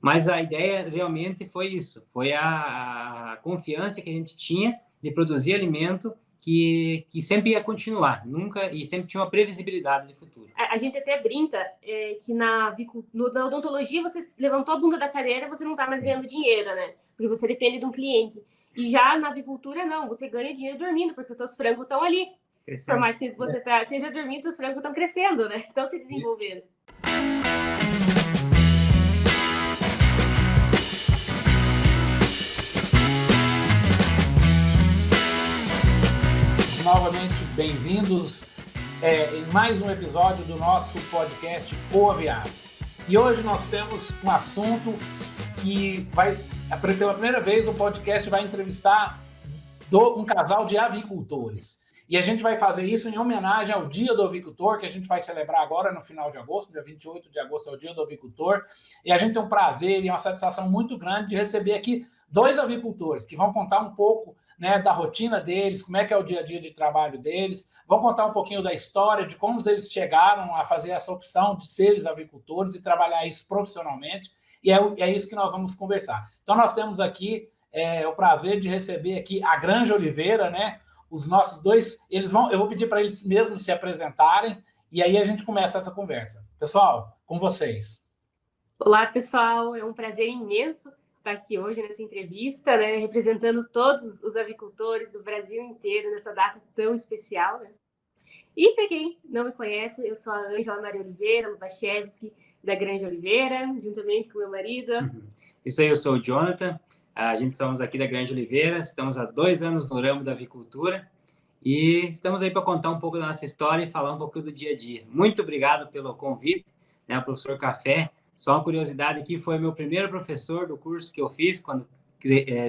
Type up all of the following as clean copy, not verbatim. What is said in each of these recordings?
Mas a ideia realmente foi isso, foi a confiança que a gente tinha de produzir alimento que sempre ia continuar, nunca, e sempre tinha uma previsibilidade de futuro. A gente até brinca que na odontologia, você levantou a bunda da cadeira, você não está mais ganhando dinheiro, né? Porque você depende de um cliente. E já na avicultura, não, você ganha dinheiro dormindo, porque os seus frangos estão ali. Crescendo. Por mais que você esteja dormindo, os frangos estão crescendo, né? Estão se desenvolvendo. Novamente, bem-vindos em mais um episódio do nosso podcast O Aviário. E hoje nós temos um assunto que pela primeira vez, o podcast vai entrevistar um casal de avicultores. E a gente vai fazer isso em homenagem ao Dia do Avicultor, que a gente vai celebrar agora no final de agosto, dia 28 de agosto é o Dia do Avicultor. E a gente tem um prazer e uma satisfação muito grande de receber aqui dois avicultores que vão contar um pouco, né, da rotina deles, como é que é o dia a dia de trabalho deles, vão contar um pouquinho da história, de como eles chegaram a fazer essa opção de serem avicultores e trabalhar isso profissionalmente. E é isso que nós vamos conversar. Então, nós temos aqui o prazer de receber aqui a Granja Oliveira, né? Os nossos dois, eu vou pedir para eles mesmos se apresentarem e aí a gente começa essa conversa. Pessoal, com vocês. Olá, pessoal. É um prazer imenso estar aqui hoje nessa entrevista, né? Representando todos os avicultores do Brasil inteiro nessa data tão especial, né? E para quem não me conhece, eu sou a Ângela Maria Oliveira Lubachevski, da Granja Oliveira, juntamente com meu marido. Isso aí, eu sou o Jonathan. A gente somos aqui da Granja Oliveira, estamos há 2 anos no ramo da avicultura e estamos aí para contar um pouco da nossa história e falar um pouco do dia a dia. Muito obrigado pelo convite, né, o professor Café. Só uma curiosidade aqui, foi meu primeiro professor do curso que eu fiz quando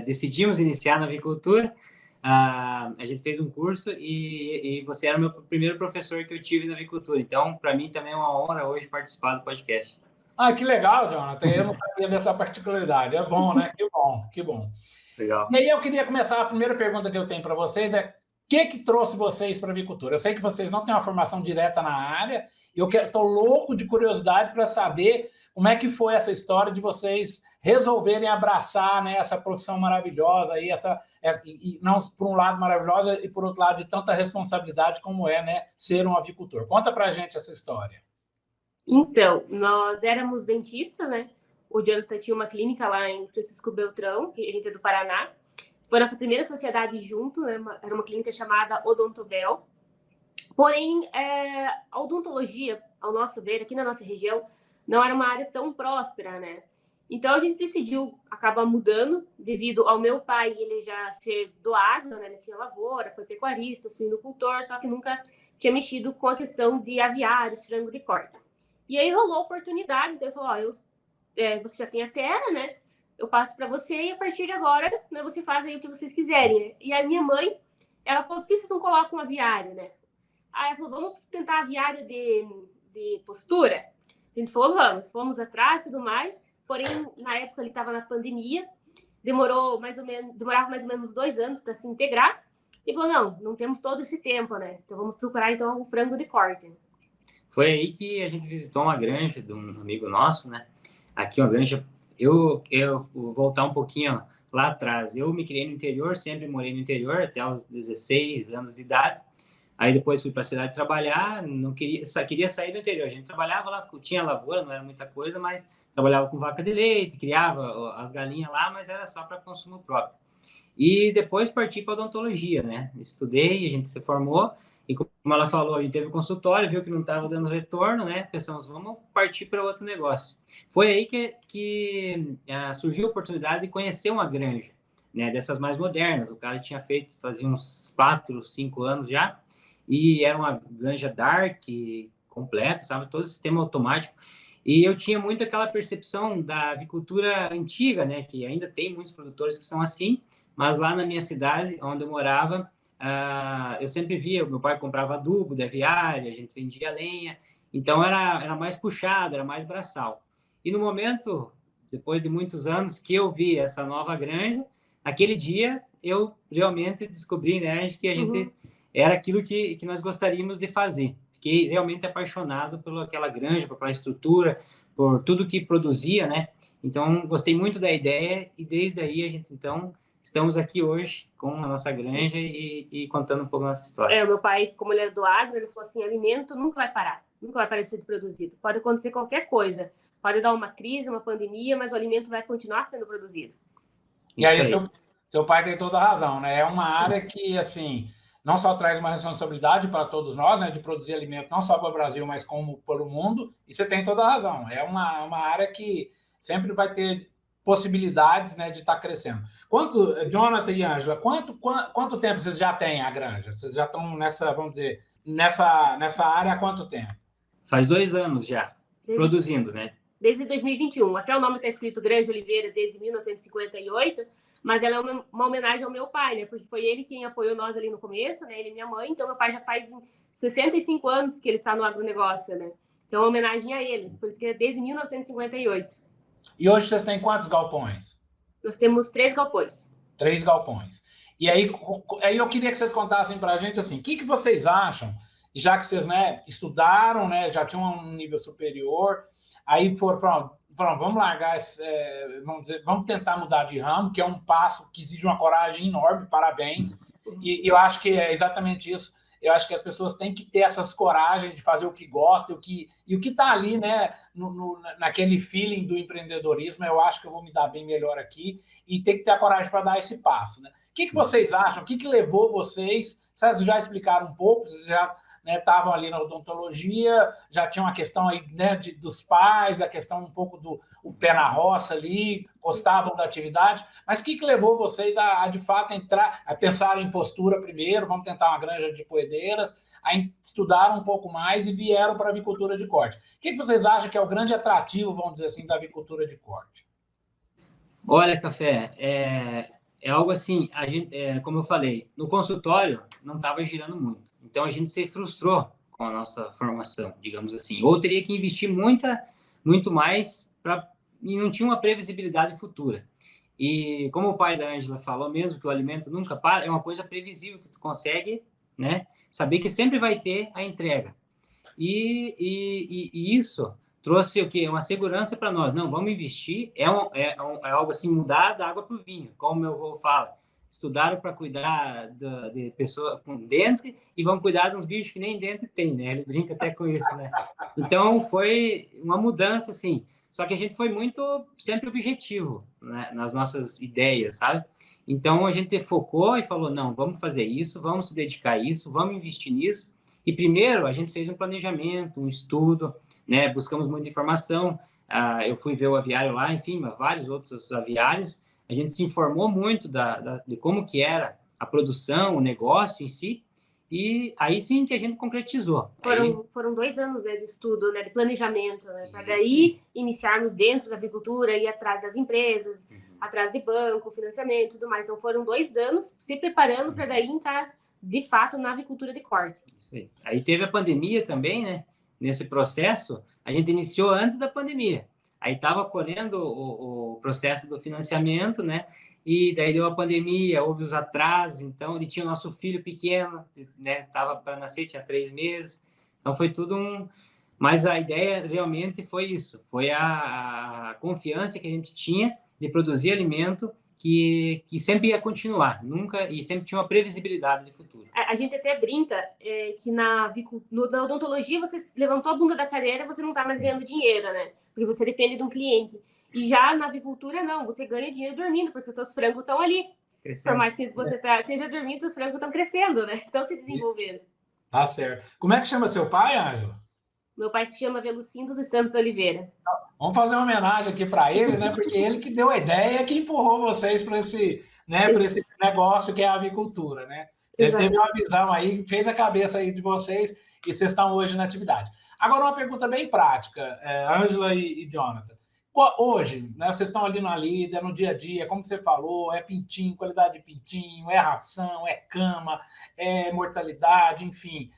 decidimos iniciar na avicultura. A gente fez um curso e você era o meu primeiro professor que eu tive na avicultura. Então, para mim também é uma honra hoje participar do podcast. Ah, que legal, Jonathan. Eu não sabia dessa particularidade. É bom, né? Que bom, que bom. Legal. E aí eu queria começar, a primeira pergunta que eu tenho para vocês é: o que trouxe vocês para a avicultura? Eu sei que vocês não têm uma formação direta na área, e eu estou louco de curiosidade para saber como é que foi essa história de vocês resolverem abraçar, né, essa profissão maravilhosa, e não por um lado maravilhosa e por outro lado de tanta responsabilidade como é, né, ser um avicultor. Conta para a gente essa história. Então, nós éramos dentistas, né? O Jonathan tinha uma clínica lá em Francisco Beltrão, que a gente é do Paraná. Foi a nossa primeira sociedade junto, né? Era uma clínica chamada Odontobel. Porém, a odontologia, ao nosso ver, aqui na nossa região, não era uma área tão próspera, né? Então, a gente decidiu acabar mudando, devido ao meu pai, ele já ser do agro, né? Ele tinha lavoura, foi pecuarista, suinocultor, só que nunca tinha mexido com a questão de aviários, frango de corte. E aí rolou a oportunidade, então ele falou, você já tem a terra, né? Eu passo para você e a partir de agora, né, você faz aí o que vocês quiserem. Né? E a minha mãe, ela falou, por que vocês não colocam um aviário, né? Aí ela falou, vamos tentar aviário de postura? A gente falou, fomos atrás e tudo mais. Porém, na época ele estava na pandemia, demorava mais ou menos 2 anos para se integrar. E falou, não temos todo esse tempo, né? Então vamos procurar então o frango de corte. Foi aí que a gente visitou uma granja de um amigo nosso, né? Aqui uma granja, eu vou voltar um pouquinho lá atrás. Eu me criei no interior, sempre morei no interior até os 16 anos de idade. Aí depois fui para a cidade trabalhar, só queria sair do interior. A gente trabalhava lá, tinha lavoura, não era muita coisa, mas trabalhava com vaca de leite, criava as galinhas lá, mas era só para consumo próprio. E depois parti para odontologia, né? Estudei, a gente se formou. E como ela falou, a gente teve um consultório, viu que não estava dando retorno, né? Pensamos, vamos partir para outro negócio. Foi aí que surgiu a oportunidade de conhecer uma granja, né? Dessas mais modernas. O cara tinha feito, fazia uns 4, 5 anos já, e era uma granja dark, completa, sabe? Todo o sistema automático. E eu tinha muito aquela percepção da avicultura antiga, né? Que ainda tem muitos produtores que são assim, mas lá na minha cidade, onde eu morava, eu sempre via, meu pai comprava adubo de aviária, a gente vendia lenha, então era mais puxado, era mais braçal. E no momento, depois de muitos anos, que eu vi essa nova granja, naquele dia eu realmente descobri, né, que a gente era aquilo que nós gostaríamos de fazer. fiquei realmente apaixonado pelaquela granja, por aquela estrutura, por tudo que produzia, né? Então, gostei muito da ideia e desde aí a gente, então, estamos aqui hoje com a nossa granja e contando um pouco a nossa história. Meu pai, como ele é do agro, ele falou assim, alimento nunca vai parar de ser produzido. Pode acontecer qualquer coisa, pode dar uma crise, uma pandemia, mas o alimento vai continuar sendo produzido. E aí, seu pai tem toda a razão, né? É uma área que, assim, não só traz uma responsabilidade para todos nós, né, de produzir alimento não só para o Brasil, mas como para o mundo, e você tem toda a razão. É uma área que sempre vai ter possibilidades, né, de estar crescendo. Jonathan e Ângela, quanto tempo vocês já têm a granja? Vocês já estão nessa, vamos dizer, nessa área há quanto tempo? Faz 2 anos já, produzindo, né? Desde 2021. Até o nome está escrito Granja Oliveira desde 1958, mas ela é uma homenagem ao meu pai, né? Porque foi ele quem apoiou nós ali no começo, né? Ele e minha mãe. Então, meu pai já faz 65 anos que ele está no agronegócio, né? Então, é uma homenagem a ele. Por isso que é desde 1958. E hoje vocês têm quantos galpões? Nós temos 3 galpões. 3 galpões. E aí eu queria que vocês contassem para a gente, assim, o que vocês acham, já que vocês, né, estudaram, né, já tinham um nível superior, aí falaram, vamos largar, vamos tentar mudar de ramo, que é um passo que exige uma coragem enorme, parabéns, e eu acho que é exatamente isso. Eu acho que as pessoas têm que ter essas coragens de fazer o que gostam, o que está ali, né, naquele feeling do empreendedorismo. Eu acho que eu vou me dar bem melhor aqui e tem que ter a coragem para dar esse passo, né? O que vocês acham? O que levou vocês? Vocês já explicaram um pouco, vocês já estavam, né, ali na odontologia, já tinha uma questão aí, né, dos pais, a questão um pouco do pé na roça ali, gostavam da atividade, mas o que levou vocês a de fato a pensar em postura primeiro, vamos tentar uma granja de poedeiras, a estudar um pouco mais e vieram para a avicultura de corte? O que vocês acham que é o grande atrativo, vamos dizer assim, da avicultura de corte? Olha, Café, é algo assim, a gente, como eu falei, no consultório não estava girando muito. Então, a gente se frustrou com a nossa formação, digamos assim. Ou teria que investir muito mais e não tinha uma previsibilidade futura. E como o pai da Ângela falou mesmo, que o alimento nunca para, é uma coisa previsível, que tu consegue, né, saber que sempre vai ter a entrega. E isso trouxe o quê? Uma segurança para nós. Não, vamos investir. É algo assim, mudar da água para o vinho, como meu avô fala. Estudaram para cuidar de pessoa com dente e vão cuidar de uns bichos que nem dente tem, né? Ele brinca até com isso, né? Então, foi uma mudança, assim. Só que a gente foi muito, sempre objetivo, né, nas nossas ideias, sabe? Então, a gente focou e falou, não, vamos fazer isso, vamos se dedicar a isso, vamos investir nisso. E primeiro, a gente fez um planejamento, um estudo, né? Buscamos muita informação. Eu fui ver o aviário lá, enfim, vários outros aviários. A gente se informou muito de como que era a produção, o negócio em si, e aí sim que a gente concretizou. Foram 2 anos, né, de estudo, né, de planejamento, né, para daí iniciarmos dentro da avicultura, ir atrás das empresas, atrás de banco, financiamento e tudo mais. Então, foram 2 anos se preparando para daí entrar, de fato, na avicultura de corte. Isso aí. Aí teve a pandemia também, né? Nesse processo, a gente iniciou antes da pandemia. Aí estava colhendo o processo do financiamento, né? E daí deu a pandemia, houve os atrasos. Então, ele tinha o nosso filho pequeno, né? Estava para nascer, tinha 3 meses. Então, foi tudo Mas a ideia realmente foi isso. Foi a confiança que a gente tinha de produzir alimento que sempre ia continuar, nunca, e sempre tinha uma previsibilidade de futuro. A gente até brinca que na odontologia, você levantou a bunda da cadeira, você não está mais ganhando dinheiro, né? Porque você depende de um cliente. E já na avicultura, não, você ganha dinheiro dormindo, porque os teus frangos estão ali. Crescendo. Por mais que você esteja dormindo, os frangos estão crescendo, né? Estão se desenvolvendo. Tá certo. Como é que chama seu pai, Ângela? Meu pai se chama Velucindo dos Santos Oliveira. Vamos fazer uma homenagem aqui para ele, né? Porque ele que deu a ideia, que empurrou vocês para esse negócio que é a avicultura, né? Ele teve uma visão aí, fez a cabeça aí de vocês e vocês estão hoje na atividade. Agora, uma pergunta bem prática, Ângela e Jonathan. Hoje, né, vocês estão ali na lida, no dia a dia, como você falou, é pintinho, qualidade de pintinho, é ração, é cama, é mortalidade, enfim,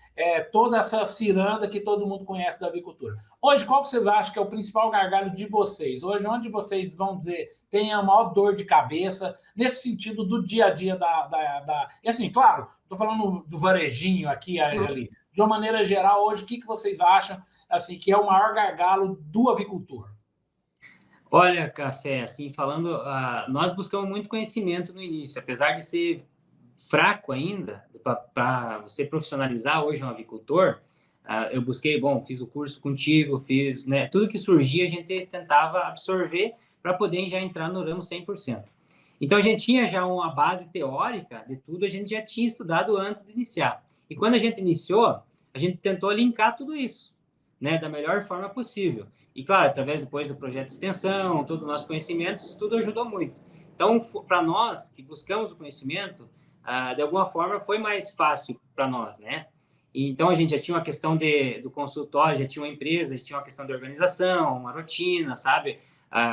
toda essa ciranda que todo mundo conhece da avicultura. Hoje, qual que vocês acham que é o principal gargalo de vocês? Hoje, onde vocês vão dizer, tem a maior dor de cabeça, nesse sentido do dia a dia E assim, claro, estou falando do varejinho aqui, ali. de uma maneira geral, hoje, o que vocês acham assim, que é o maior gargalo do avicultor? Olha, Café, assim, falando, nós buscamos muito conhecimento no início, apesar de ser fraco ainda, para você profissionalizar hoje um avicultor, eu busquei, fiz o curso contigo, fiz, né, tudo que surgia a gente tentava absorver para poder já entrar no ramo 100%. Então, a gente tinha já uma base teórica de tudo, a gente já tinha estudado antes de iniciar. E quando a gente iniciou, a gente tentou linkar tudo isso, né, da melhor forma possível. E, claro, através depois do projeto de extensão, todo o nosso conhecimento, isso tudo ajudou muito. Então, para nós que buscamos o conhecimento, de alguma forma foi mais fácil para nós, né? E, então, a gente já tinha uma questão do consultório, já tinha uma empresa, já tinha uma questão de organização, uma rotina, sabe?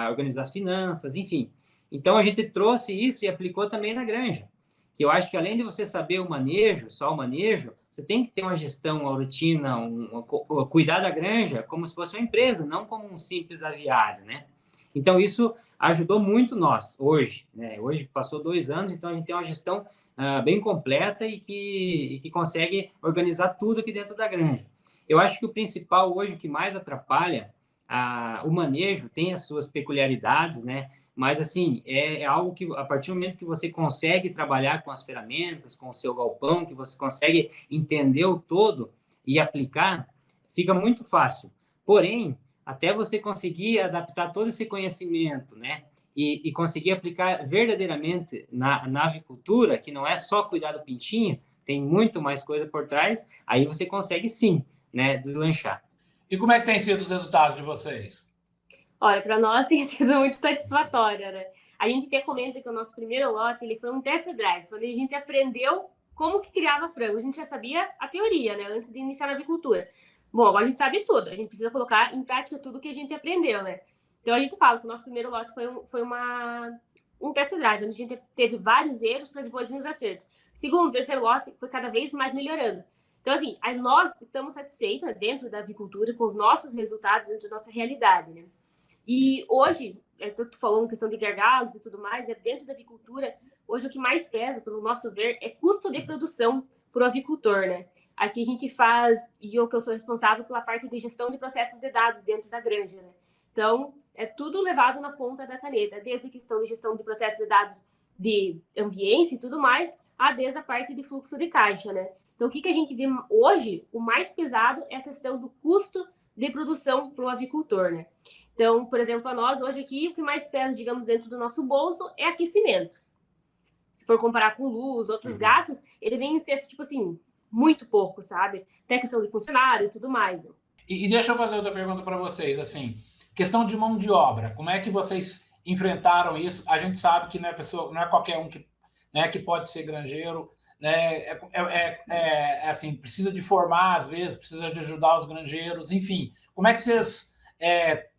Organizar as finanças, enfim. Então, a gente trouxe isso e aplicou também na granja. Que eu acho que, além de você saber o manejo, só o manejo, você tem que ter uma gestão, uma rotina, cuidar da granja como se fosse uma empresa, não como um simples aviário, né? Então, isso ajudou muito nós, hoje, né? Hoje passou 2 anos, então a gente tem uma gestão bem completa e que consegue organizar tudo aqui dentro da granja. Eu acho que o principal hoje, o que mais atrapalha o manejo, tem as suas peculiaridades, né? Mas, assim, é algo que, a partir do momento que você consegue trabalhar com as ferramentas, com o seu galpão, que você consegue entender o todo e aplicar, fica muito fácil. Porém, até você conseguir adaptar todo esse conhecimento, né? E conseguir aplicar verdadeiramente na avicultura, que não é só cuidar do pintinho, tem muito mais coisa por trás, aí você consegue, sim, né, deslanchar. E como é que tem sido os resultados de vocês? Olha, para nós tem sido muito satisfatória, né? A gente até comenta que o nosso primeiro lote ele foi um test drive, onde a gente aprendeu como que criava frango. A gente já sabia a teoria, né? Antes de iniciar na avicultura. Bom, agora a gente sabe tudo. A gente precisa colocar em prática tudo que a gente aprendeu, né? Então a gente fala que o nosso primeiro lote foi um test drive, onde a gente teve vários erros para depois vir os acertos. Segundo, terceiro lote foi cada vez mais melhorando. Então, assim, nós estamos satisfeitos dentro da avicultura com os nossos resultados, dentro da nossa realidade, né? E hoje, tu falou uma questão de gargalos e tudo mais, dentro da avicultura, hoje o que mais pesa, pelo nosso ver, é custo de produção para o avicultor, né? Aqui a gente faz, e eu que eu sou responsável pela parte de gestão de processos de dados dentro da granja, né? Então, é tudo levado na ponta da caneta, desde a questão de gestão de processos de dados de ambiência e tudo mais, desde a parte de fluxo de caixa, né? Então, o que a gente vê hoje, o mais pesado é a questão do custo de produção para o avicultor, né? Então, por exemplo, a nós, hoje aqui, o que mais pesa, digamos, dentro do nosso bolso é aquecimento. Se for comparar com luz, outros gastos, ele vem em ser, tipo assim, muito pouco, sabe? Até questão de funcionário e tudo mais. Né? E deixa eu fazer outra pergunta para vocês, assim, questão de mão de obra, como é que vocês enfrentaram isso? A gente sabe que não é qualquer um que pode ser granjeiro, né? Assim, precisa de formar, às vezes, precisa de ajudar os granjeiros, enfim. Como é que vocês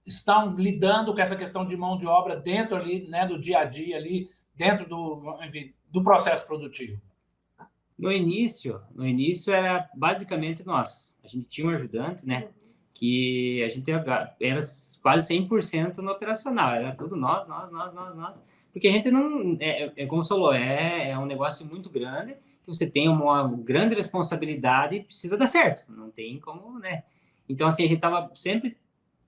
estão lidando com essa questão de mão de obra dentro ali, né, do dia a dia ali, dentro do processo produtivo? No início era basicamente nós. A gente tinha um ajudante, né, que a gente era quase 100% no operacional, era tudo nós, porque a gente não, como você falou, é um negócio muito grande, que você tem uma grande responsabilidade e precisa dar certo, não tem como, né? Então, assim, a gente sempre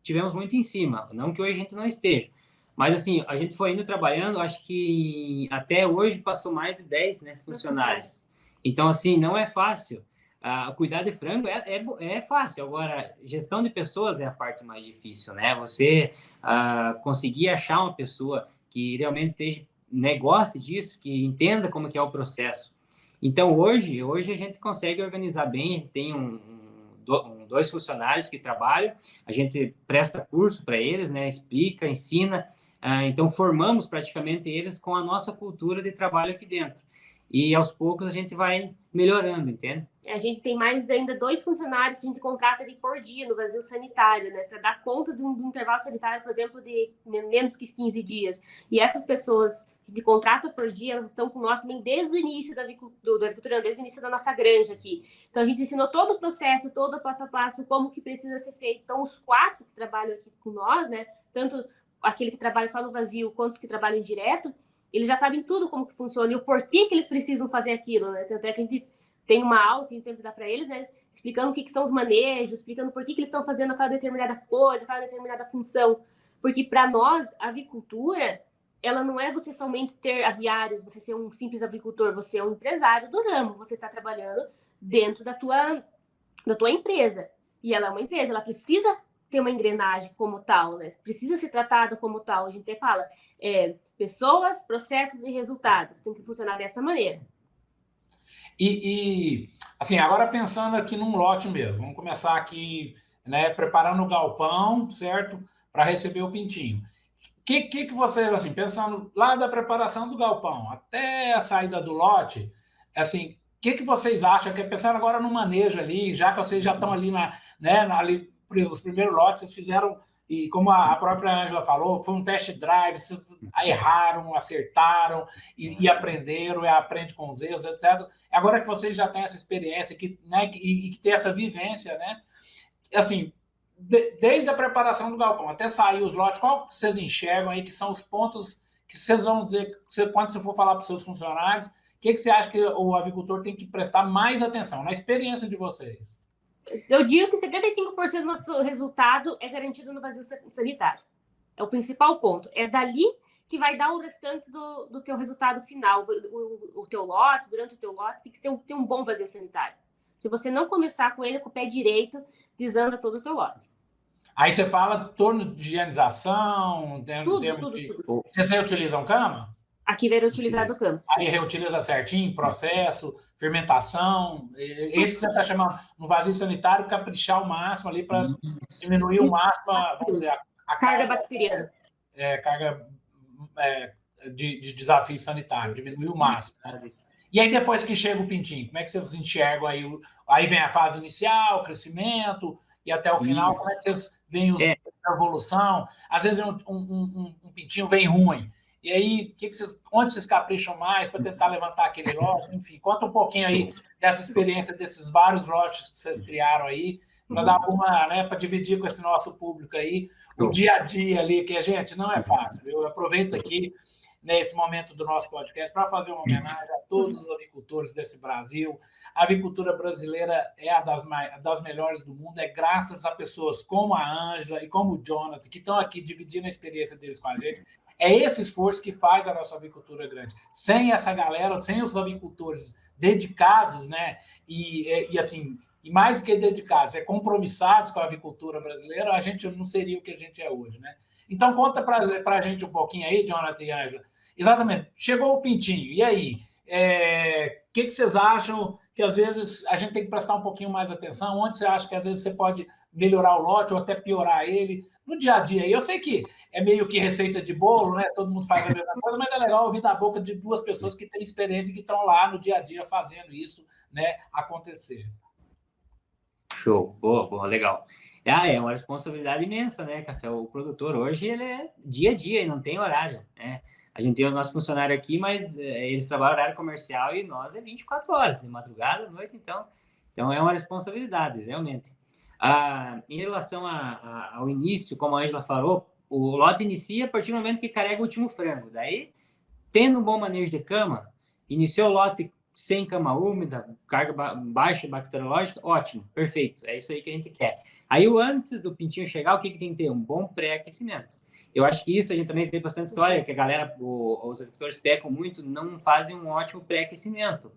tivemos muito em cima, não que hoje a gente não esteja, mas assim, a gente foi indo trabalhando, acho que até hoje passou mais de 10, né, funcionários. Então, assim, não é fácil. Cuidar de frango é fácil, agora, gestão de pessoas é a parte mais difícil, né? Você conseguir achar uma pessoa que realmente goste disso, que entenda como que é o processo. Então, hoje a gente consegue organizar bem, a gente tem 2 funcionários que trabalham, a gente presta curso para eles, né? Explica, ensina, então formamos praticamente eles com a nossa cultura de trabalho aqui dentro. E aos poucos a gente vai melhorando, entende? A gente tem mais ainda 2 funcionários que a gente contrata por dia no vazio sanitário, né? Para dar conta de um intervalo sanitário, por exemplo, de menos que 15 dias. E essas pessoas de contrato por dia, elas estão com nós também desde o início da avicultura, desde o início da nossa granja aqui. Então a gente ensinou todo o processo, todo o passo a passo, como que precisa ser feito. Então os 4 que trabalham aqui com nós, né? Tanto aquele que trabalha só no vazio, quanto os que trabalham direto, eles já sabem tudo como que funciona e o porquê que eles precisam fazer aquilo, né? Tanto é que a gente tem uma aula que a gente sempre dá para eles, né? explicando o que são os manejos, explicando por que eles estão fazendo aquela determinada coisa, aquela determinada função. Porque, para nós, a avicultura, ela não é você somente ter aviários, você ser um simples avicultor, você é um empresário do ramo, você está trabalhando dentro da tua empresa. E ela é uma empresa, ela precisa ter uma engrenagem como tal, né? Precisa ser tratada como tal. A gente até fala pessoas, processos e resultados. Tem que funcionar dessa maneira. E assim, agora pensando aqui num lote mesmo, vamos começar aqui, né, preparando o galpão, certo? Para receber o pintinho. O que vocês, assim, pensando lá da preparação do galpão até a saída do lote, assim, o que vocês acham? Que pensando agora no manejo ali, já que vocês já estão ali ali, os primeiros lotes, vocês fizeram, e como a própria Ângela falou, foi um test drive, vocês erraram, acertaram e aprenderam, aprende com os erros, etc. Agora que vocês já têm essa experiência e que tem essa vivência, né? Assim, desde a preparação do galpão até sair os lotes, qual que vocês enxergam aí que são os pontos que vocês vão dizer, quando você for falar para os seus funcionários, o que você acha que o avicultor tem que prestar mais atenção na experiência de vocês? Eu digo que 75% do nosso resultado é garantido no vazio sanitário. É o principal ponto. É dali que vai dar o restante do teu resultado final. O teu lote, durante o teu lote, tem que ter um bom vazio sanitário. Se você não começar com ele com o pé direito, desanda todo o teu lote. Aí você fala em torno de higienização, Tudo. Vocês reutilizam cama? Aqui vai reutilizar do campo. Aí reutiliza certinho, processo, fermentação. Esse que você está chamando no vazio sanitário, caprichar o máximo ali para diminuir o máximo, vamos dizer, a carga bacteriana. Carga de desafio sanitário, diminuir o máximo. Né? E aí, depois que chega o pintinho, como é que vocês enxergam aí? Aí vem a fase inicial, crescimento, e até o final, como é que vocês veem a evolução? Às vezes um pintinho vem ruim. E aí, onde vocês capricham mais para tentar levantar aquele lote? Enfim, conta um pouquinho aí dessa experiência, desses vários lotes que vocês criaram aí, para dar alguma, né, para dividir com esse nosso público aí, o dia a dia ali, que a gente não é fácil. Eu aproveito aqui nesse momento do nosso podcast para fazer uma homenagem a todos os avicultores desse Brasil. A avicultura brasileira é a das melhores do mundo, é graças a pessoas como a Ângela e como o Jonathan, que estão aqui dividindo a experiência deles com a gente. É esse esforço que faz a nossa avicultura grande. Sem essa galera, sem os avicultores dedicados, né, e mais do que dedicados, compromissados com a avicultura brasileira, a gente não seria o que a gente é hoje, né? Então, conta para a gente um pouquinho aí, Jonathan e Ângela. Exatamente, chegou o pintinho, e aí? O que vocês acham que, às vezes, a gente tem que prestar um pouquinho mais atenção? Onde você acha que, às vezes, você pode melhorar o lote ou até piorar ele no dia a dia? E eu sei que é meio que receita de bolo, né? Todo mundo faz a mesma coisa, mas é legal ouvir da boca de duas pessoas que têm experiência e que estão lá no dia a dia fazendo isso, né, acontecer. Show, boa, legal. É uma responsabilidade imensa, né, Café? O produtor hoje, ele é dia a dia, e não tem horário, né? A gente tem os nossos funcionários aqui, mas eles trabalham horário comercial e nós é 24 horas, de madrugada, à noite, então é uma responsabilidade, realmente. Em relação ao início, como a Ângela falou, o lote inicia a partir do momento que carrega o último frango. Daí, tendo um bom manejo de cama, iniciou o lote sem cama úmida, carga baixa bacteriológica, ótimo, perfeito, é isso aí que a gente quer. Aí, antes do pintinho chegar, o que tem que ter? Um bom pré-aquecimento. Eu acho que isso a gente também vê bastante história, que a galera, os agricultores pecam muito, não fazem um ótimo pré-aquecimento,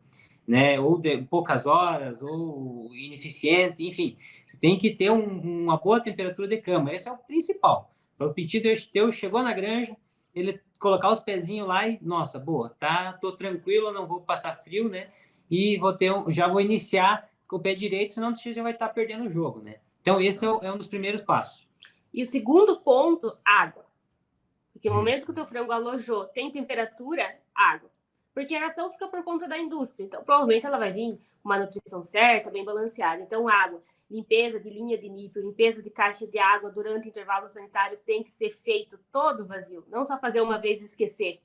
né? Ou de poucas horas, ou ineficiente, enfim. Você tem que ter uma boa temperatura de cama, esse é o principal. Para o pintinho teu chegou na granja, ele colocar os pezinhos lá e, nossa, boa, tô tranquilo, não vou passar frio, né? E já vou iniciar com o pé direito, senão você já vai estar perdendo o jogo, né? Então, esse é um dos primeiros passos. E o segundo ponto, água. Porque no momento que o teu frango alojou, tem temperatura, água. Porque a ração fica por conta da indústria. Então, provavelmente ela vai vir com uma nutrição certa, bem balanceada. Então, água, limpeza de linha de níquel, limpeza de caixa de água durante o intervalo sanitário tem que ser feito todo vazio. Não só fazer uma vez e esquecer.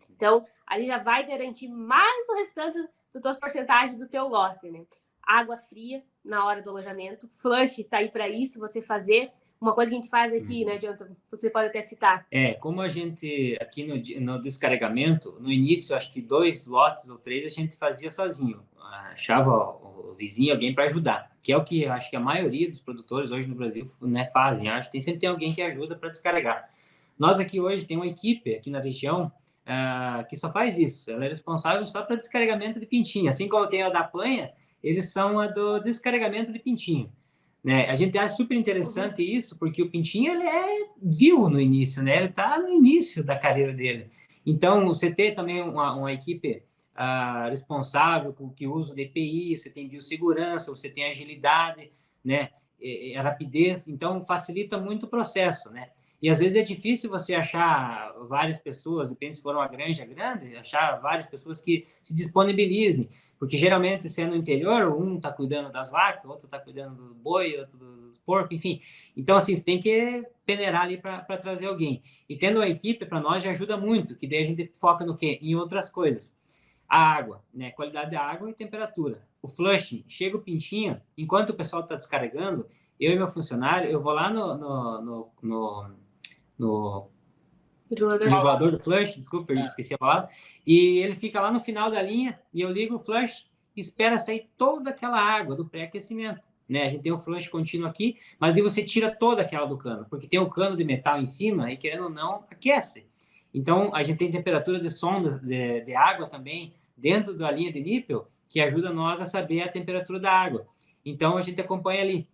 Então, ali já vai garantir mais o restante das tuas porcentagens do teu lote, né? Água fria na hora do alojamento. Flush está aí para isso, você fazer Uma coisa que a gente faz aqui, né, Jonathan? Você pode até citar. Como a gente, aqui no descarregamento, no início, acho que 2 lotes ou 3 a gente fazia sozinho. Achava o vizinho, alguém para ajudar, que é o que acho que a maioria dos produtores hoje no Brasil, né, fazem. Acho que sempre tem alguém que ajuda para descarregar. Nós aqui hoje tem uma equipe aqui na região que só faz isso. Ela é responsável só para descarregamento de pintinho. Assim como tem a da panha, eles são a do descarregamento de pintinho. Né? A gente acha super interessante isso, porque o pintinho ele é vivo no início, né? Ele está no início da carreira dele. Então, você ter também uma equipe responsável que usa o DPI, você tem biossegurança, você tem agilidade, né? A rapidez, então facilita muito o processo, né? E às vezes é difícil você achar várias pessoas, depende se for uma granja grande, achar várias pessoas que se disponibilizem, porque geralmente, sendo no interior, um está cuidando das vacas, outro está cuidando do boi, outro dos porcos, enfim. Então, assim, você tem que peneirar ali para trazer alguém. E tendo uma equipe, para nós, já ajuda muito, que daí a gente foca no quê? Em outras coisas. A água, né? Qualidade da água e temperatura. O flushing, chega o pintinho, enquanto o pessoal está descarregando, eu e meu funcionário, eu vou lá no regulador do flush, desculpa, eu esqueci a palavra, e ele fica lá no final da linha, e eu ligo o flush e espera sair toda aquela água do pré-aquecimento. Né? A gente tem um flush contínuo aqui, mas aí você tira toda aquela do cano, porque tem um cano de metal em cima e, querendo ou não, aquece. Então, a gente tem temperatura de sonda de água também dentro da linha de nípel, que ajuda nós a saber a temperatura da água. Então, a gente acompanha ali.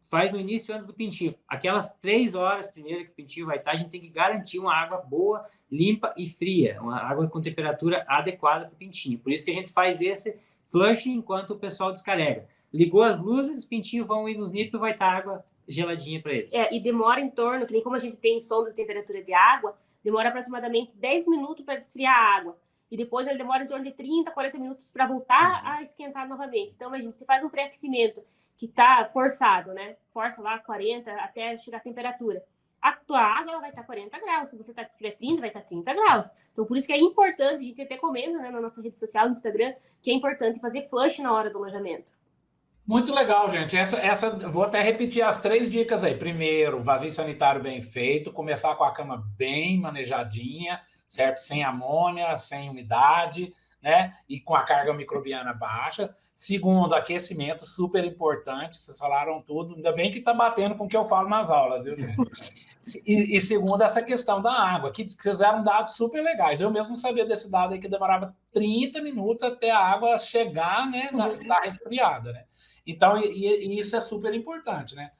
Faz no início antes do pintinho. Aquelas 3 horas primeiro que o pintinho vai estar, a gente tem que garantir uma água boa, limpa e fria. Uma água com temperatura adequada para o pintinho. Por isso que a gente faz esse flush enquanto o pessoal descarrega. Ligou as luzes, os pintinhos vão ir nos nípeis e vai estar água geladinha para eles. E demora em torno, que nem como a gente tem sonda de temperatura de água, demora aproximadamente 10 minutos para esfriar a água. E depois ele demora em torno de 30, 40 minutos para voltar a esquentar novamente. Então, imagina, você faz um pré-aquecimento que está forçado, né? Força lá 40 até chegar a temperatura. A tua água ela vai estar 40 graus. Se você tiver 30, vai estar 30 graus. Então, por isso que é importante, a gente até comenta, né, na nossa rede social, no Instagram, que é importante fazer flush na hora do alojamento. Muito legal, gente. Essa vou até repetir as 3 dicas aí. Primeiro, vazio sanitário bem feito, começar com a cama bem manejadinha, certo? Sem amônia, sem umidade, né? E com a carga microbiana baixa. Segundo, aquecimento, super importante. Vocês falaram tudo. Ainda bem que está batendo com o que eu falo nas aulas, viu, gente? E segundo, essa questão da água, que vocês deram dados super legais. Eu mesmo não sabia desse dado aí, que demorava 30 minutos até a água chegar, né? Estar resfriada, né? Então, e isso é super importante, né?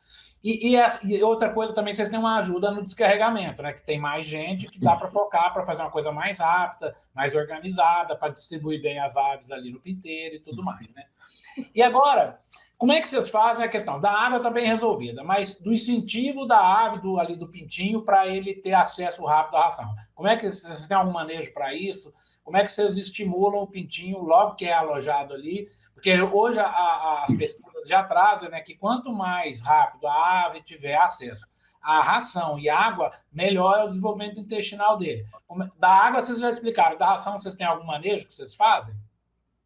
E outra coisa também, vocês têm uma ajuda no descarregamento, né? Que tem mais gente que dá para focar para fazer uma coisa mais rápida, mais organizada, para distribuir bem as aves ali no pinteiro e tudo mais, né? E agora, como é que vocês fazem a questão? Da água está bem resolvida, mas do incentivo da ave, ali do pintinho, para ele ter acesso rápido à ração. Como é que vocês têm algum manejo para isso? Como é que vocês estimulam o pintinho logo que é alojado ali? Porque hoje as pesquisas já trazem, né, que quanto mais rápido a ave tiver acesso à ração e água, melhor é o desenvolvimento intestinal dele. Da água vocês já explicaram, da ração vocês têm algum manejo que vocês fazem?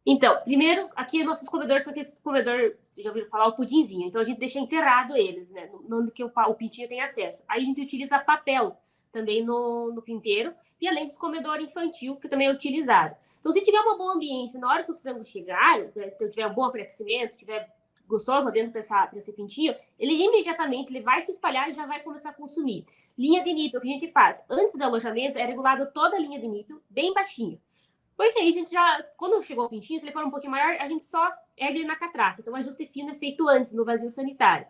Então, primeiro, aqui nossos comedores são aqueles comedor, já ouviram falar, o pudinzinho. Então, a gente deixa enterrado eles, né, onde que o pintinho tem acesso. Aí a gente utiliza papel também no pinteiro, e além dos comedor infantil, que também é utilizado. Então, se tiver uma boa ambiência, na hora que os frangos chegarem, né, tiver um bom aquecimento, tiver gostoso lá dentro para esse pintinho, ele imediatamente ele vai se espalhar e já vai começar a consumir. Linha de nípel, o que a gente faz? Antes do alojamento, é regulado toda a linha de nípel, bem baixinho. Porque aí a gente já, quando chegou o pintinho, se ele for um pouquinho maior, a gente só ergue ele na catraca. Então, o ajuste fino é feito antes, no vazio sanitário.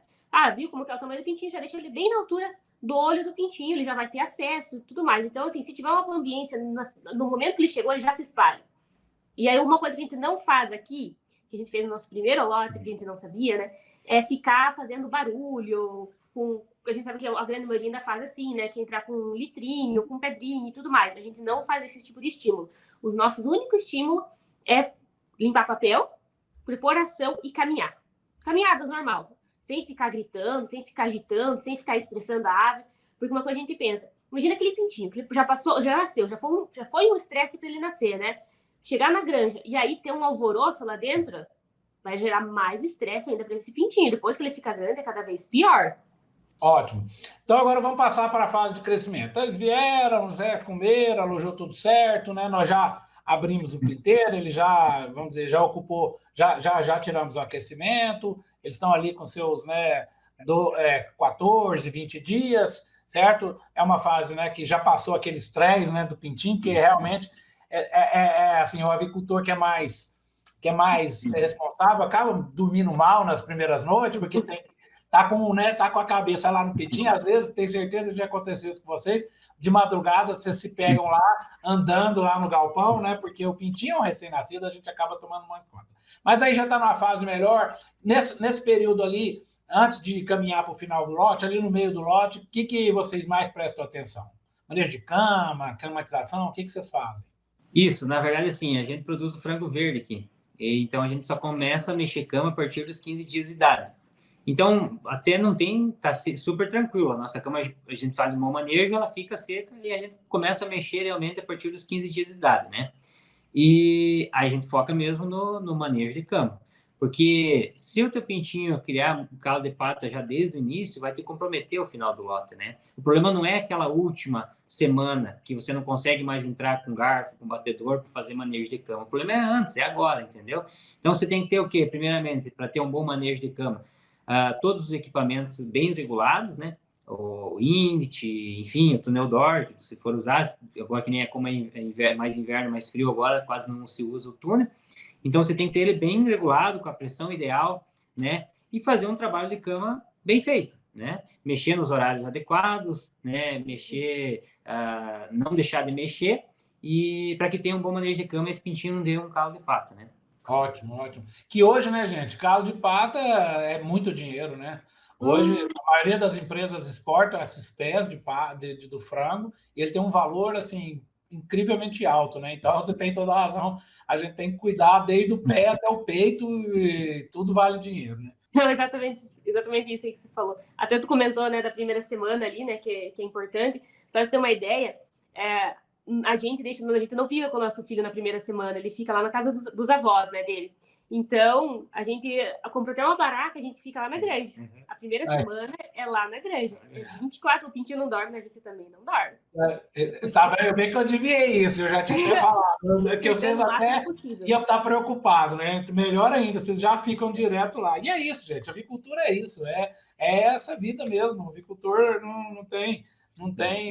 Viu como que é o tamanho do pintinho? Já deixa ele bem na altura do olho do pintinho, ele já vai ter acesso e tudo mais. Então, assim, se tiver uma ambiência, no momento que ele chegou, ele já se espalha. E aí, uma coisa que a gente não faz aqui, que a gente fez no nosso primeiro lote, que a gente não sabia, né, é ficar fazendo barulho, a gente sabe que a grande maioria ainda faz assim, né, que é entrar com um litrinho, com pedrinha e tudo mais. A gente não faz esse tipo de estímulo. Os nossos únicos estímulos é limpar papel, preparação e caminhar. Caminhadas normal, sem ficar gritando, sem ficar agitando, sem ficar estressando a ave, porque uma coisa a gente pensa, imagina aquele pintinho, que já passou, já nasceu, já foi um estresse para ele nascer, né? Chegar na granja e aí ter um alvoroço lá dentro, vai gerar mais estresse ainda para esse pintinho. Depois que ele fica grande, é cada vez pior. Ótimo. Então agora vamos passar para a fase de crescimento. Então, eles vieram, Zé comeram, alojou tudo certo, né? Nós já abrimos o pinteiro, ele já, vamos dizer, já ocupou, já tiramos o aquecimento, eles estão ali com seus, né, 14, 20 dias, certo? É uma fase, né, que já passou aquele estresse, né, do pintinho, que realmente assim, o avicultor que é mais responsável acaba dormindo mal nas primeiras noites, porque tá com a cabeça lá no pintinho, às vezes, tem certeza que já aconteceu isso com vocês, de madrugada vocês se pegam lá, andando lá no galpão, né? Porque o pintinho é um recém-nascido, a gente acaba tomando muito conta. Mas aí já está numa fase melhor, nesse período ali, antes de caminhar para o final do lote, ali no meio do lote, o que vocês mais prestam atenção? Manejo de cama, climatização, o que vocês fazem? Isso, na verdade, assim, a gente produz o frango verde aqui. Então, a gente só começa a mexer cama a partir dos 15 dias de idade. Então, até não tem, tá super tranquilo. A nossa cama, a gente faz um bom manejo, ela fica seca e a gente começa a mexer realmente a partir dos 15 dias de idade, né? E aí a gente foca mesmo no manejo de cama. Porque se o teu pintinho criar um calo de pata já desde o início, vai te comprometer o final do lote, né? O problema não é aquela última semana que você não consegue mais entrar com garfo, com batedor para fazer manejo de cama. O problema é antes, é agora, entendeu? Então você tem que ter o quê? Primeiramente, para ter um bom manejo de cama, todos os equipamentos bem regulados, né? O Init, enfim, o túnel DOR, se for usar, agora que nem como é mais inverno, mais frio, agora quase não se usa o túnel. Então, você tem que ter ele bem regulado, com a pressão ideal, né? E fazer um trabalho de cama bem feito, né? Mexer nos horários adequados, né? Não deixar de mexer, e para que tenha um bom manejo de cama, esse pintinho não dê um calo de pata, né? Ótimo, ótimo. Que hoje, né, gente, calo de pata é muito dinheiro, né? Hoje, a maioria das empresas exporta esses pés do frango e ele tem um valor, assim, incrivelmente alto, né? Então, você tem toda a razão, a gente tem que cuidar desde o pé até o peito e tudo vale dinheiro, né? Não, exatamente isso aí que você falou. Até tu comentou, né, da primeira semana ali, né, que é importante. Só pra ter uma ideia, a gente não fica com o nosso filho na primeira semana, ele fica lá na casa dos avós, né, dele. Então, a gente comprou até uma barraca, a gente fica lá na granja. A primeira semana é lá na granja. 24, o pintinho não dorme, a gente também não dorme. Tá bem que eu adivinhei isso, eu já tinha até falado, que vocês até iam estar preocupados, né? Melhor ainda, vocês já ficam direto lá. E é isso, gente, a avicultura é isso, é essa vida mesmo. O avicultor não tem,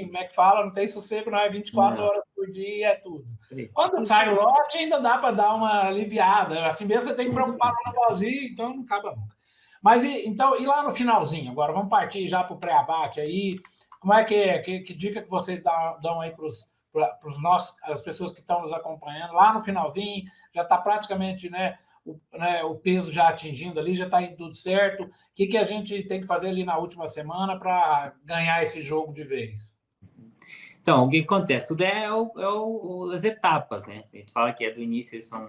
como é que fala? Não tem sossego, não é 24 horas por dia, é tudo. Quando sai o lote, ainda dá para dar uma aliviada. Assim mesmo você tem que preocupar no vazio, então não acaba nunca. Mas então, e lá no finalzinho? Agora vamos partir já para o pré-abate aí. Como é que é? Que dica que vocês dão aí para as pessoas que estão nos acompanhando? Lá no finalzinho, já está praticamente, né, o peso já atingindo ali, já está indo tudo certo. O que a gente tem que fazer ali na última semana para ganhar esse jogo de vez? Então, o que acontece? Tudo as etapas, né? A gente fala que do início eles são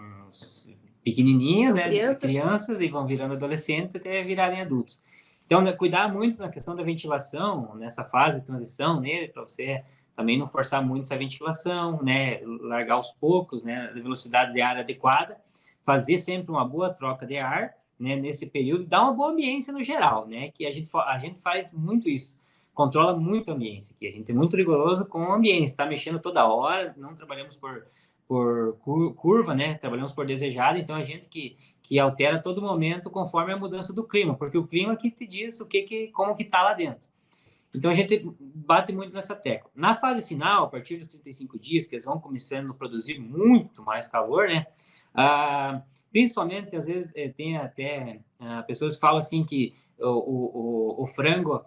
pequenininhos, né? Crianças, e vão virando adolescentes até virarem adultos. Então, cuidar muito na questão da ventilação, nessa fase de transição nele, para você também não forçar muito essa ventilação, né? Largar aos poucos, né? A velocidade de ar adequada, fazer sempre uma boa troca de ar, né? Nesse período, dar uma boa ambiência no geral, né? Que a gente faz muito isso. Controla muito a ambiência aqui. A gente é muito rigoroso com a ambiência. Está mexendo toda hora, não trabalhamos por curva, né? Trabalhamos por desejado, então a gente que altera a todo momento conforme a mudança do clima, porque o clima que te diz como que está lá dentro. Então a gente bate muito nessa tecla. Na fase final, a partir dos 35 dias, que eles vão começando a produzir muito mais calor, né? Principalmente, às vezes, tem até pessoas que falam assim que o frango,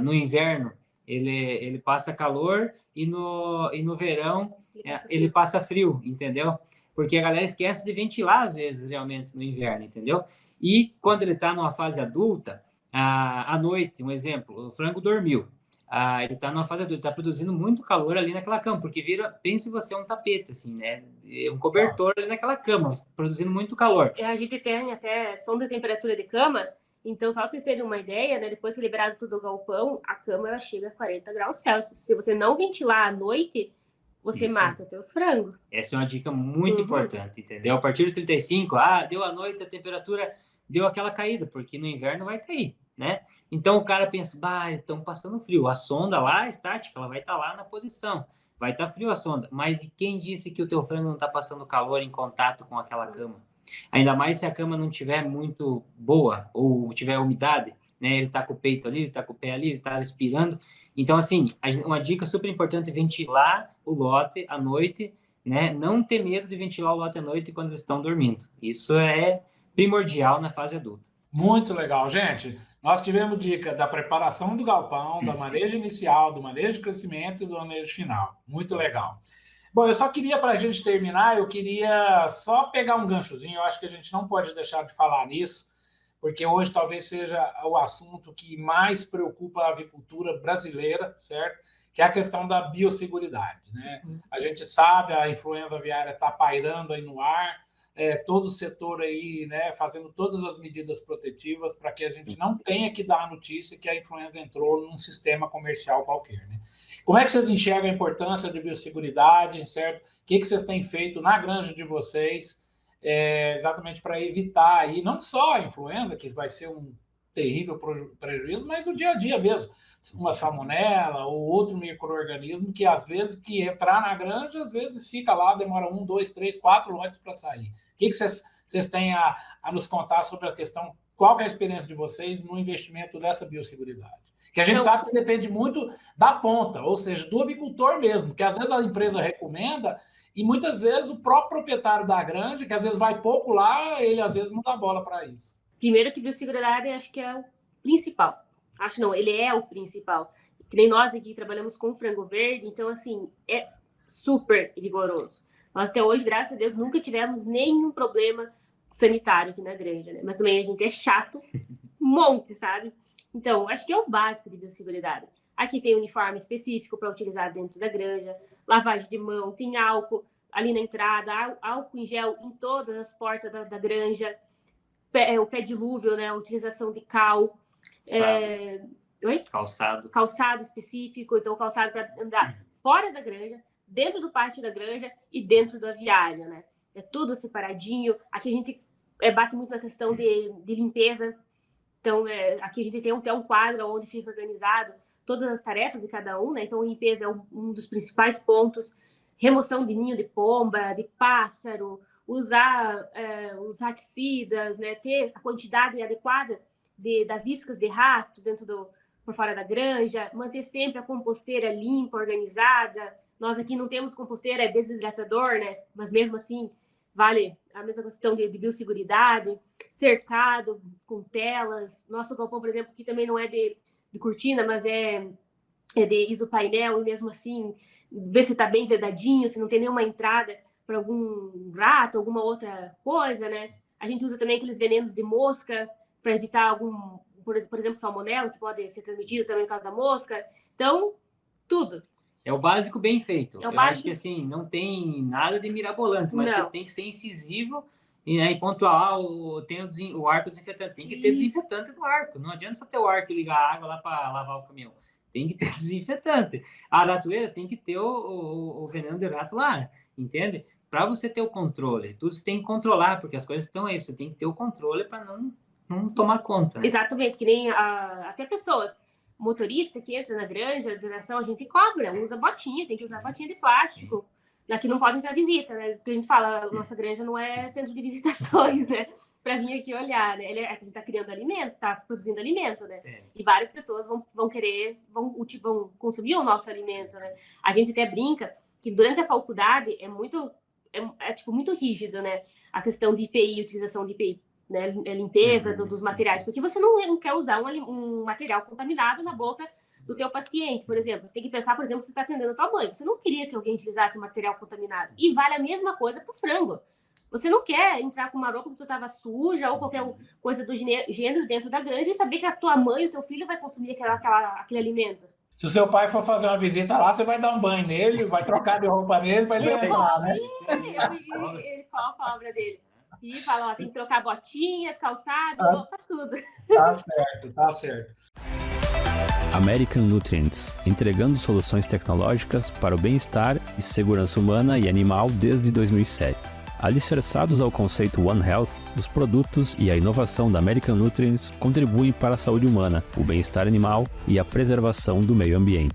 no inverno, ele passa calor e no verão ele passa frio, entendeu? Porque a galera esquece de ventilar, às vezes, realmente, no inverno, entendeu? E quando ele está numa fase adulta, à noite, um exemplo, o frango dormiu, ele está numa fase adulta, está produzindo muito calor ali naquela cama, porque pense você um tapete, assim, né? Um cobertor ali naquela cama, produzindo muito calor. A gente tem até sonda de temperatura de cama. Então, só vocês terem uma ideia, né? Depois que liberado tudo do galpão, a cama ela chega a 40 graus Celsius. Se você não ventilar à noite, você mata os teus frangos. Essa é uma dica muito importante, entendeu? A partir dos 35, deu à noite, a temperatura deu aquela caída, porque no inverno vai cair, né? Então o cara pensa, estão passando frio. A sonda lá, estática, ela vai estar lá na posição. Vai estar frio a sonda. Mas e quem disse que o teu frango não está passando calor em contato com aquela cama? Ainda mais se a cama não estiver muito boa ou tiver umidade, né? Ele está com o peito ali, ele está com o pé ali, ele está respirando. Então, assim, uma dica super importante é ventilar o lote à noite, né? Não ter medo de ventilar o lote à noite quando eles estão dormindo. Isso é primordial na fase adulta. Muito legal, gente. Nós tivemos dica da preparação do galpão, da manejo inicial, do manejo de crescimento e do manejo final. Muito legal. Bom, eu só queria, para a gente terminar, eu queria só pegar um ganchozinho. Eu acho que a gente não pode deixar de falar nisso, porque hoje talvez seja o assunto que mais preocupa a avicultura brasileira, certo? Que é a questão da biosseguridade, né? A gente sabe, a influenza aviária está pairando aí no ar, todo o setor aí, né, fazendo todas as medidas protetivas para que a gente não tenha que dar a notícia que a influenza entrou num sistema comercial qualquer, né? Como é que vocês enxergam a importância de biosseguridade, certo? O que vocês têm feito na granja de vocês, exatamente para evitar aí, não só a influenza, que vai ser um terrível prejuízo, mas o dia a dia mesmo, uma salmonela ou outro micro-organismo que às vezes que entrar na granja, às vezes fica lá, demora 1, 2, 3, 4 lotes para sair. O que vocês têm a nos contar sobre a questão, qual que é a experiência de vocês no investimento dessa biosseguridade? Que a gente sabe que depende muito da ponta, ou seja, do avicultor mesmo, que às vezes a empresa recomenda e muitas vezes o próprio proprietário da granja, que às vezes vai pouco lá, ele às vezes não dá bola para isso. Primeiro que biosseguridade acho que é o principal. Acho não, ele é o principal. Que nem nós aqui trabalhamos com frango verde, então assim, é super rigoroso. Nós até hoje, graças a Deus, nunca tivemos nenhum problema sanitário aqui na granja, né? Mas também a gente é chato, um monte, sabe? Então, acho que é o básico de biosseguridade. Aqui tem uniforme específico para utilizar dentro da granja, lavagem de mão, tem álcool ali na entrada, álcool em gel em todas as portas da granja, o pé dilúvio, né? A utilização de cal. Calçado específico, então calçado para andar fora da granja, dentro do pátio da granja e dentro do aviário, né? É tudo separadinho. Aqui a gente bate muito na questão de limpeza. Então, aqui a gente tem até um quadro onde fica organizado todas as tarefas de cada um, né? Então, a limpeza é um dos principais pontos. Remoção de ninho de pomba, de pássaro, usar os raticidas, né? Ter a quantidade adequada das iscas de rato por fora da granja, manter sempre a composteira limpa, organizada. Nós aqui não temos composteira, é desidratador, né? Mas mesmo assim, vale a mesma questão de biosseguridade, cercado com telas. Nosso galpão, por exemplo, que também não é de cortina, mas é de isopainel, e mesmo assim, ver se está bem vedadinho, se não tem nenhuma entrada para algum rato, alguma outra coisa, né? A gente usa também aqueles venenos de mosca para evitar por exemplo, salmonela, que pode ser transmitido também por causa da mosca. Então, tudo. É o básico bem feito. Eu acho que assim, não tem nada de mirabolante, mas você tem que ser incisivo e pontuar o arco desinfetante. Tem que ter desinfetante no arco. Não adianta só ter o arco e ligar a água lá para lavar o caminhão. Tem que ter desinfetante. A ratoeira tem que ter o veneno de rato lá, entende? Para você ter o controle. Tudo você tem que controlar, porque as coisas estão aí. Você tem que ter o controle para não tomar conta. Né? Exatamente, que nem até pessoas. Motorista que entra na granja, a gente cobra, usa botinha, tem que usar botinha de plástico. Aqui não pode entrar visita, né? Porque a gente fala, nossa granja não é centro de visitações, né? Para vir aqui olhar, né? A gente está criando alimento, está produzindo alimento, né? Sim. E várias pessoas vão querer, vão consumir o nosso alimento, né? A gente até brinca que durante a faculdade é muito rígido, né? A questão de IPI, utilização de IPI. Né, limpeza dos materiais, porque você não quer usar um material contaminado na boca do teu paciente, por exemplo. Você tem que pensar, por exemplo, se você está atendendo a tua mãe. Você não queria que alguém utilizasse um material contaminado. E vale a mesma coisa para o frango. Você não quer entrar com uma roupa que tu estava suja ou qualquer coisa do gênero dentro da granja e saber que a tua mãe e o teu filho vai consumir aquele alimento. Se o seu pai for fazer uma visita lá, você vai dar um banho nele, vai trocar de roupa nele, vai levar, né? Ele coloca a obra dele. E fala, tem que trocar botinha, calçado, roupa, tudo. Tá certo. American Nutrients, entregando soluções tecnológicas para o bem-estar e segurança humana e animal desde 2007. Alicerçados ao conceito One Health, os produtos e a inovação da American Nutrients contribuem para a saúde humana, o bem-estar animal e a preservação do meio ambiente.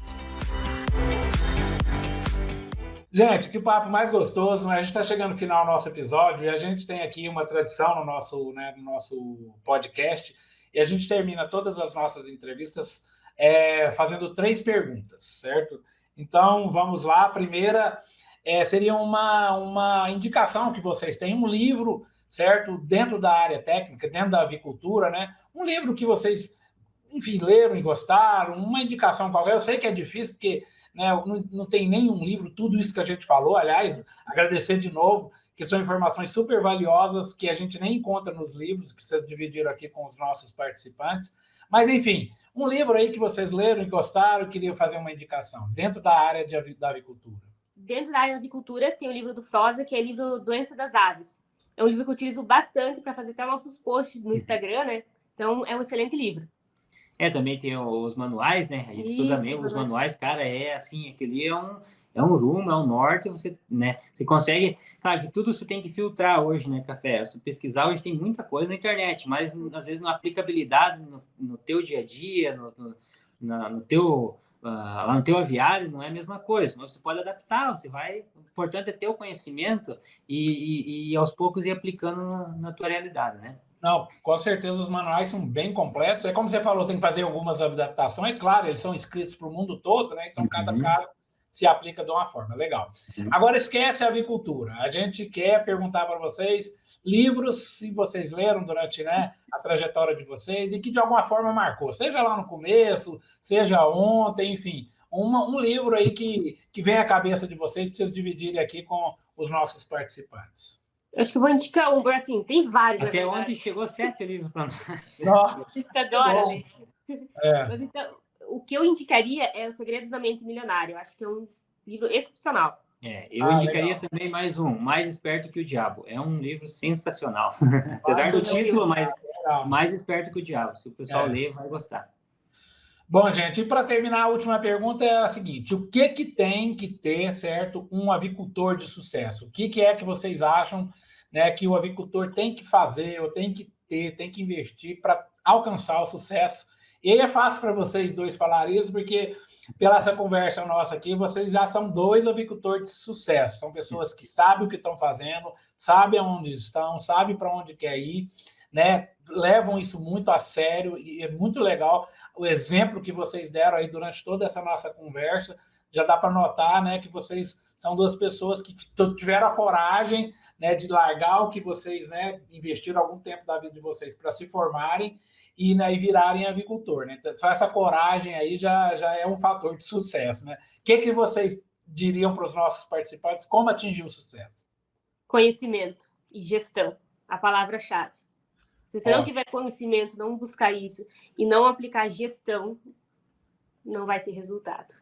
Gente, que papo mais gostoso, né? A gente está chegando no final do nosso episódio e a gente tem aqui uma tradição no nosso podcast e a gente termina todas as nossas entrevistas fazendo 3 perguntas, certo? Então, vamos lá. A primeira seria uma indicação que vocês têm, um livro, certo? Dentro da área técnica, dentro da avicultura, né? Um livro que vocês, enfim, leram e gostaram, uma indicação qualquer. Eu sei que é difícil, porque né, não tem nenhum livro, tudo isso que a gente falou. Aliás, agradecer de novo, que são informações super valiosas que a gente nem encontra nos livros que vocês dividiram aqui com os nossos participantes. Mas, enfim, um livro aí que vocês leram e gostaram e queriam fazer uma indicação, dentro da área da avicultura. Dentro da área da avicultura, tem o livro do Froza, que é o livro Doença das Aves. É um livro que eu utilizo bastante para fazer até nossos posts no Instagram, né? Então, é um excelente livro. Também tem os manuais, né? A gente estuda mesmo os manuais, cara, assim, aquele é um rumo, é um norte, você consegue, claro que tudo você tem que filtrar hoje, né, Café? Se pesquisar, hoje tem muita coisa na internet, mas às vezes na aplicabilidade no teu dia a dia, no teu lá no teu aviário, não é a mesma coisa, mas você pode adaptar, o importante é ter o conhecimento e aos poucos ir aplicando na tua realidade, né? Não, com certeza os manuais são bem completos. É como você falou, tem que fazer algumas adaptações. Claro, eles são escritos para o mundo todo, né? Então, cada caso se aplica de uma forma. Legal. Agora, esquece a avicultura. A gente quer perguntar para vocês livros, se vocês leram durante a trajetória de vocês e que, de alguma forma, marcou. Seja lá no começo, seja ontem, enfim. Um livro aí que vem à cabeça de vocês, para vocês dividirem aqui com os nossos participantes. Eu acho que eu vou indicar um, assim, tem vários. Até ontem chegou 7 livros para nós. Nossa, você adora ler. Mas então, o que eu indicaria é Os Segredos da Mente Milionária. Eu acho que é um livro excepcional. Eu indicaria também mais um, Mais Esperto que o Diabo. É um livro sensacional. Apesar do título, mas Mais Esperto que o Diabo. Se o pessoal ler, vai gostar. Bom, gente, e para terminar, a última pergunta é a seguinte: o que tem que ter, certo, um avicultor de sucesso? O que é que vocês acham, né, que o avicultor tem que fazer, ou tem que ter, tem que investir para alcançar o sucesso? E aí é fácil para vocês dois falarem isso, porque pela essa conversa nossa aqui, vocês já são 2 avicultores de sucesso. São pessoas que sabem o que estão fazendo, sabem aonde estão, sabem para onde quer ir, né? Levam isso muito a sério e é muito legal o exemplo que vocês deram aí durante toda essa nossa conversa. Já dá para notar, né, que vocês são 2 pessoas que tiveram a coragem, né, de largar o que vocês, né, investiram algum tempo da vida de vocês para se formarem e virarem avicultor, né? Então, só essa coragem aí já é um fator de sucesso, né? O que vocês diriam para os nossos participantes como atingir o sucesso? Conhecimento e gestão, a palavra-chave. Se você não tiver conhecimento, não buscar isso e não aplicar gestão, não vai ter resultado.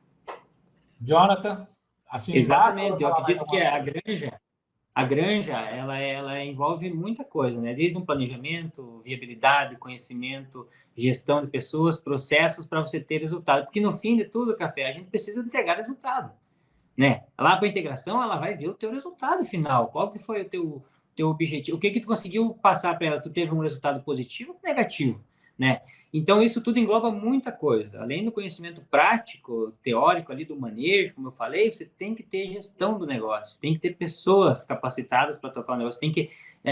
Jonathan? Assim, exatamente, eu acredito que a granja ela envolve muita coisa, né? Desde um planejamento, viabilidade, conhecimento, gestão de pessoas, processos para você ter resultado. Porque no fim de tudo, Café, a gente precisa entregar resultado, né? Lá para a integração, ela vai ver o teu resultado final. Qual que foi o teu objetivo? O que tu conseguiu passar para ela? Tu teve um resultado positivo ou negativo, né? Então, isso tudo engloba muita coisa. Além do conhecimento prático, teórico ali do manejo, como eu falei, você tem que ter gestão do negócio, tem que ter pessoas capacitadas para tocar o negócio, tem que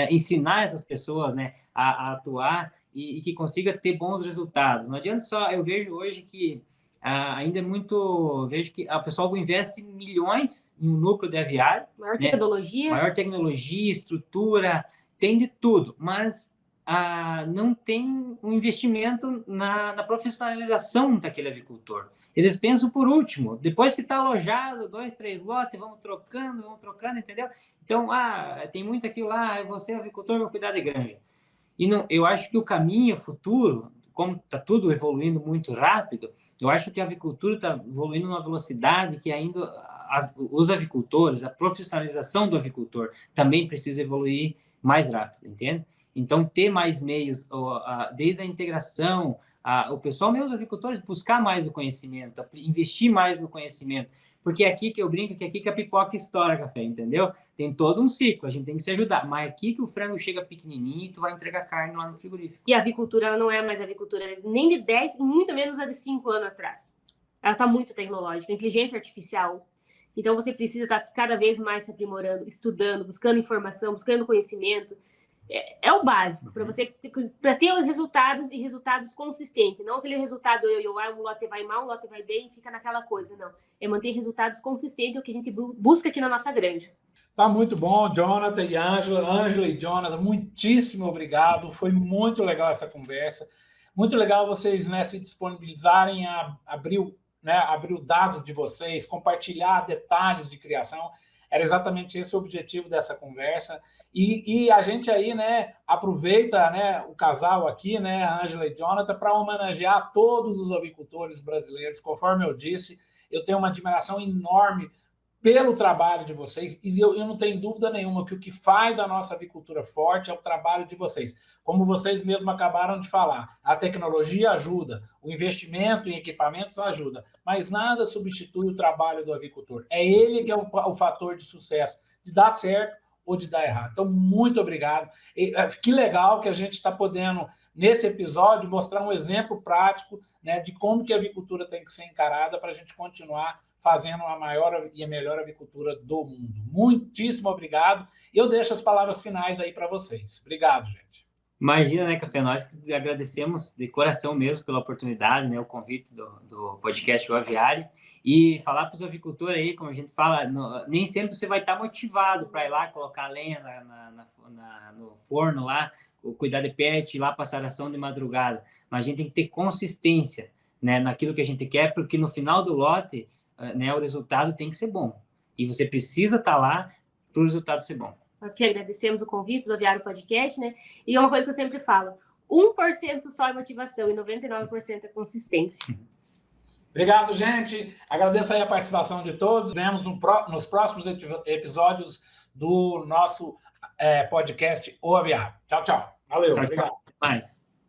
ensinar essas pessoas, né, a atuar e que consiga ter bons resultados. Não adianta só... Eu vejo hoje que ainda é muito... Vejo que o pessoal investe milhões em um núcleo de aviário. Maior tecnologia. Maior tecnologia, estrutura, tem de tudo, mas não tem um investimento na profissionalização daquele avicultor. Eles pensam por último, depois que está alojado, 2, 3 lotes, vamos trocando, entendeu? Então, tem muito aquilo lá, você é avicultor, vou cuidar de granja. E não, eu acho que o caminho futuro, como está tudo evoluindo muito rápido, eu acho que a avicultura está evoluindo numa velocidade que ainda os avicultores, a profissionalização do avicultor também precisa evoluir mais rápido, entende? Então, ter mais meios, desde a integração, o pessoal, meus avicultores, buscar mais o conhecimento, investir mais no conhecimento, porque é aqui que eu brinco, que é aqui que a pipoca estoura café, entendeu? Tem todo um ciclo, a gente tem que se ajudar, mas aqui que o frango chega pequenininho e tu vai entregar carne lá no frigorífico. E a avicultura, ela não é mais a avicultura nem de 10, muito menos a de 5 anos atrás. Ela está muito tecnológica, inteligência artificial. Então, você precisa estar cada vez mais se aprimorando, estudando, buscando informação, buscando conhecimento. É o básico, para ter os resultados e resultados consistentes. Não aquele resultado, um lote vai mal, um lote vai bem e fica naquela coisa, não. É manter resultados consistentes, é o que a gente busca aqui na nossa granja. Tá muito bom, Jonathan e Ângela. Ângela e Jonathan, muitíssimo obrigado. Foi muito legal essa conversa. Muito legal vocês, né, se disponibilizarem a abrir os dados de vocês, compartilhar detalhes de criação. Era exatamente esse o objetivo dessa conversa. E a gente aí, né, aproveita, né, o casal aqui, né, a Ângela e Jonathan, para homenagear todos os avicultores brasileiros. Conforme eu disse, eu tenho uma admiração enorme pelo trabalho de vocês, e eu não tenho dúvida nenhuma que o que faz a nossa avicultura forte é o trabalho de vocês. Como vocês mesmos acabaram de falar, a tecnologia ajuda, o investimento em equipamentos ajuda, mas nada substitui o trabalho do avicultor. É ele que é o fator de sucesso, de dar certo ou de dar errado. Então, muito obrigado. Que legal que a gente está podendo, nesse episódio, mostrar um exemplo prático, né, de como que a avicultura tem que ser encarada para a gente continuar fazendo a maior e a melhor avicultura do mundo. Muitíssimo obrigado. Eu deixo as palavras finais aí para vocês. Obrigado, gente. Imagina, né, Café? Nós que agradecemos de coração mesmo pela oportunidade, né, o convite do podcast O Aviário, e falar para os avicultores aí, como a gente fala, nem sempre você vai estar motivado para ir lá colocar lenha no forno lá, cuidar de pet, ir lá passar ação de madrugada, mas a gente tem que ter consistência, né, naquilo que a gente quer, porque no final do lote, né, o resultado tem que ser bom, e você precisa estar lá para o resultado ser bom. Nós que agradecemos o convite do Aviário Podcast, né? E é uma coisa que eu sempre falo, 1% só é motivação e 99% é consistência. Obrigado, gente. Agradeço aí a participação de todos. Vemos nos próximos episódios do nosso podcast O Aviário. Tchau, tchau. Valeu, obrigado. Mais.